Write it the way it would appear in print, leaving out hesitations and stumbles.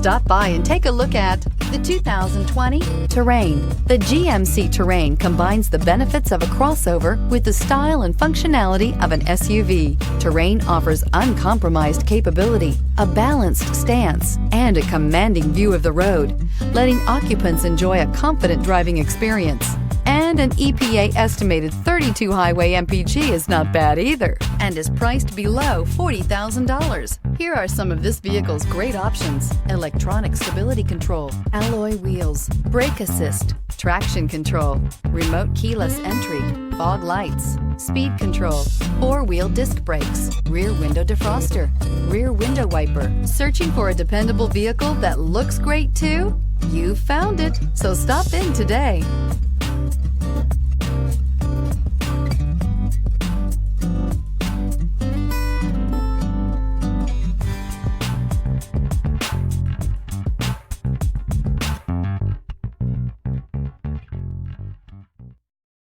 Stop by and take a look at the 2020 Terrain. The GMC Terrain combines the benefits of a crossover with the style and functionality of an SUV. Terrain offers uncompromised capability, a balanced stance, and a commanding view of the road, letting occupants enjoy a confident driving experience. And an EPA estimated 32 highway MPG is not bad either, and is priced below $40,000. Here are some of this vehicle's great options: electronic stability control, alloy wheels, brake assist, traction control, remote keyless entry, fog lights, speed control, four-wheel disc brakes, rear window defroster, rear window wiper. Searching for a dependable vehicle that looks great too? You found it, so stop in today.